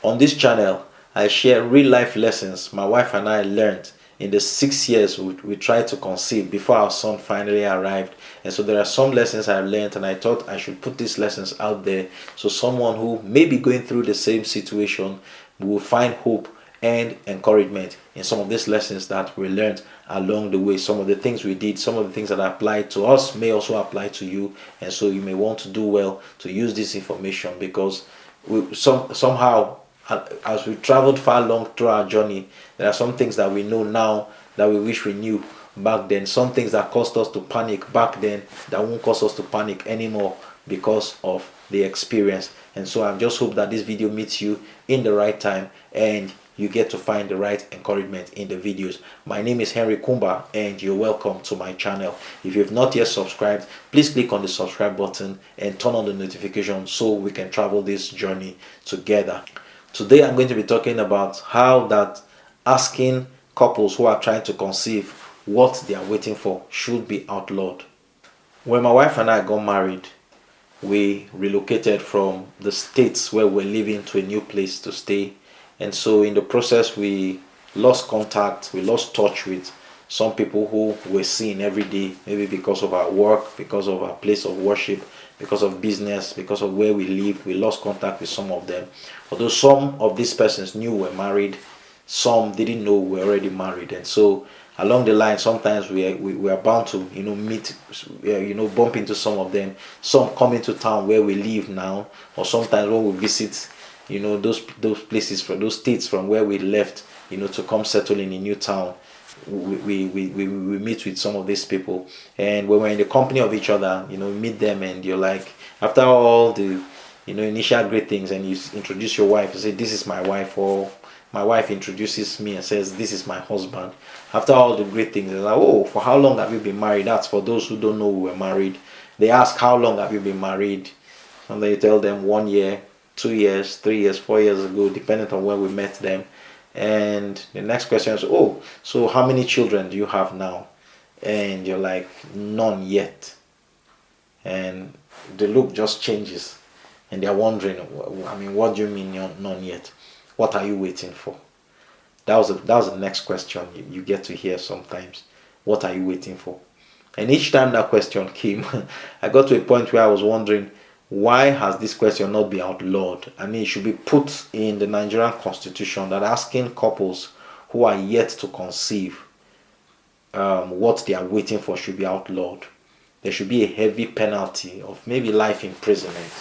On this channel, I share real life lessons my wife and I learned in the 6 years we tried to conceive before our son finally arrived. And so there are some lessons I learned, and I thought I should put these lessons out there so someone who may be going through the same situation will find hope and encouragement in some of these lessons that we learned along the way. Some of the things we did, some of the things that apply to us may also apply to you, and so you may want to do well to use this information, because somehow, as we traveled far along through our journey, there are some things that we know now that we wish we knew back then. Some things that caused us to panic back then that won't cause us to panic anymore because of the experience. And so I just hope that this video meets you in the right time and you get to find the right encouragement in the videos. My name is Henry Kumba and you're welcome to my channel. If you've not yet subscribed, please click on the subscribe button and turn on the notification so we can travel this journey together. Today I'm going to be talking about how that asking couples who are trying to conceive what they are waiting for should be outlawed. When my wife and I got married, we relocated from the states where we're living to a new place to stay. And so in the process, we lost contact, we lost touch with some people who we're seeing every day, maybe because of our work, because of our place of worship, because of business, because of where we live. We lost contact with some of them. Although some of these persons knew we're married, some didn't know we're already married. And so along the line, sometimes we are bound to meet, bump into some of them. Some come into town where we live now, or sometimes when we visit those places, from those states from where we left, to come settle in a new town. We meet with some of these people, and when we're in the company of each other, we meet them, and you're like, after all the initial great things, and you introduce your wife, you say, this is my wife, or my wife introduces me and says, this is my husband. After all the great things, they're like, oh, for how long have you been married? That's for those who don't know we were married. They ask, how long have you been married? And they tell them 1 year, 2 years, 3 years, 4 years ago, depending on when we met them. And the next question is, oh, so how many children do you have now? And you're like, none yet. And the look just changes, and they're wondering, I mean, what do you mean none yet? What are you waiting for? That was the next question you get to hear sometimes. What are you waiting for? And each time that question came, I got to a point where I was wondering, why has this question not been outlawed? I mean, it should be put in the Nigerian constitution that asking couples who are yet to conceive what they are waiting for should be outlawed. There should be a heavy penalty of maybe life imprisonment,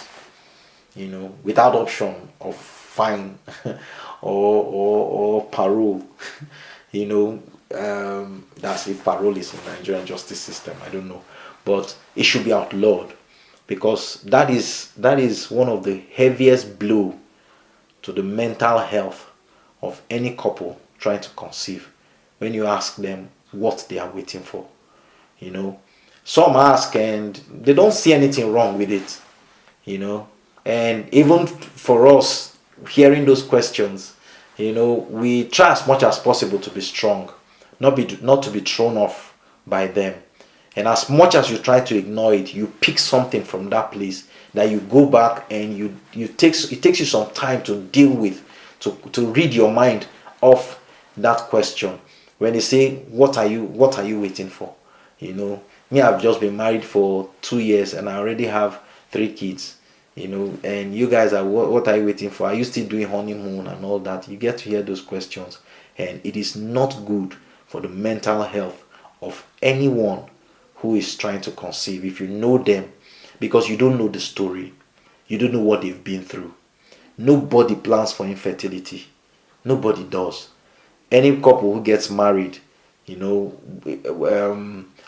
without option of fine or parole. That's if parole is in the Nigerian justice system. I don't know, but it should be outlawed, because that is one of the heaviest blow to the mental health of any couple trying to conceive, when you ask them what they are waiting for. Some ask and they don't see anything wrong with it, and even for us hearing those questions, we try as much as possible to be strong, not to be thrown off by them. And as much as you try to ignore it, you pick something from that place that you go back and it takes you some time to deal with, to read your mind off that question. When they say, what are you waiting for? Me, I've just been married for 2 years and I already have 3 kids, and you guys are, what are you waiting for? Are you still doing honeymoon and all that? You get to hear those questions, and it is not good for the mental health of anyone who is trying to conceive, if you know them, because you don't know the story, you don't know what they've been through. Nobody plans for infertility. Nobody does. Any couple who gets married,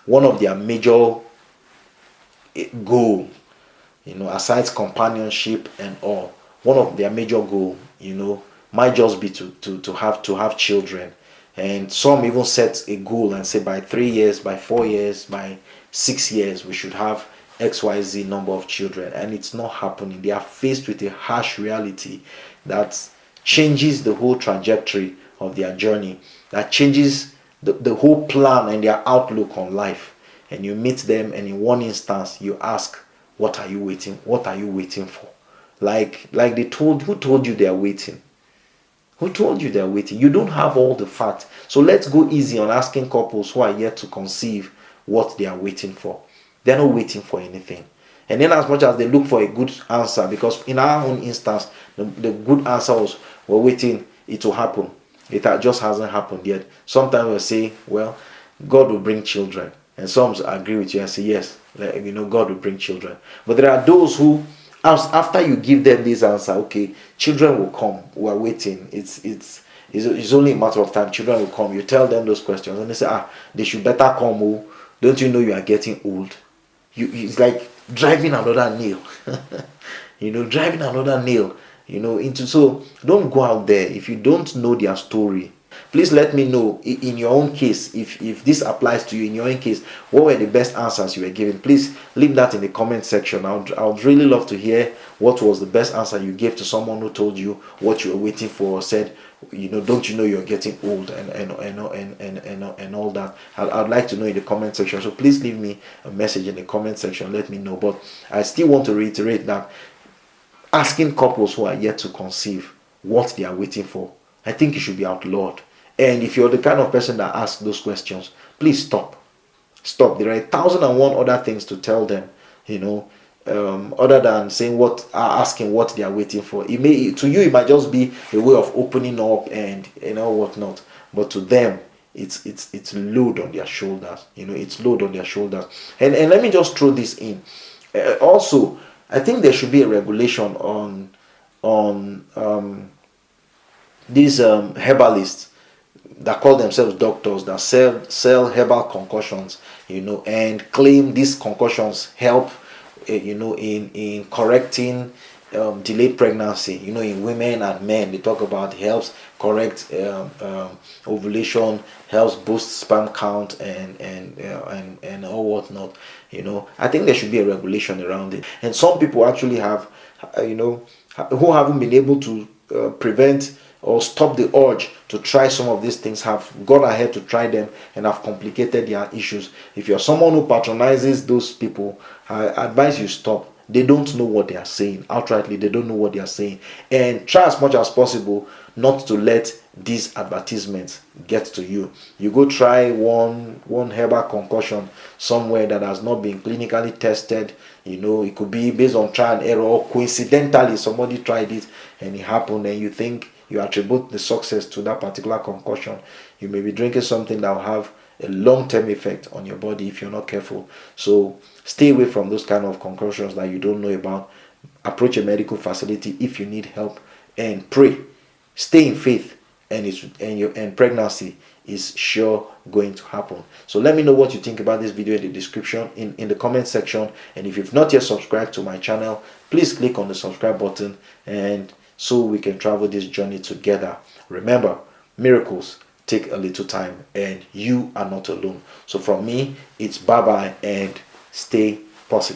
one of their major goal, aside companionship and all, one of their major goal, might just be to have children. And some even set a goal and say, by 3 years, by 4 years, by 6 years, we should have XYZ number of children. And it's not happening. They are faced with a harsh reality that changes the whole trajectory of their journey, that changes the whole plan and their outlook on life. And you meet them, and in one instance, you ask, what are you waiting for? Like who told you they are waiting? Who told you they're waiting? You don't have all the facts. So let's go easy on asking couples who are yet to conceive what they are waiting for. They're not waiting for anything. And then as much as they look for a good answer, because in our own instance, the good answer was, we're waiting, it will happen. It just hasn't happened yet. Sometimes we'll say, well, God will bring children. And some agree with you and say, yes, God will bring children. But there are those who, after you give them this answer, okay, children will come, we are waiting, it's only a matter of time, children will come. You tell them those questions and they say, they should better come. Oh, don't you know you are getting old? It's like driving another nail. Driving another nail so don't go out there if you don't know their story. Please let me know in your own case, if this applies to you. In your own case, what were the best answers you were given? Please leave that in the comment section. I would really love to hear what was the best answer you gave to someone who told you what you were waiting for, or said, don't you know you're getting old, and all that. I'd like to know in the comment section. So please leave me a message in the comment section, let me know. But I still want to reiterate that asking couples who are yet to conceive what they are waiting for, I think it should be outlawed. And if you're the kind of person that asks those questions, please stop. There are 1,001 other things to tell them, other than asking what they are waiting for. To you, it might just be a way of opening up and whatnot. But to them, it's load on their shoulders. It's load on their shoulders. And let me just throw this in. Also, I think there should be a regulation on these herbalists that call themselves doctors, that sell herbal concoctions, and claim these concoctions help, in correcting delayed pregnancy, in women and men. They talk about helps correct ovulation, helps boost sperm count, and all whatnot. I think there should be a regulation around it. And some people actually have, who haven't been able to prevent or stop the urge to try some of these things, have gone ahead to try them and have complicated their issues. If you're someone who patronizes those people, I advise you stop. They don't know what they are saying. Outrightly, they don't know what they are saying. And try as much as possible not to let these advertisements get to you. You go try one herbal concoction somewhere that has not been clinically tested. It could be based on trial and error, or coincidentally somebody tried it and it happened, and you think you attribute the success to that particular concoction. You may be drinking something that will have a long-term effect on your body if you're not careful. So stay away from those kind of concoctions that you don't know about. Approach a medical facility if you need help, and pray. Stay in faith, and pregnancy is sure going to happen. So let me know what you think about this video in the description, in the comment section. And if you've not yet subscribed to my channel, please click on the subscribe button, and so we can travel this journey together. Remember, miracles take a little time, and you are not alone. So from me, it's bye-bye, and stay positive.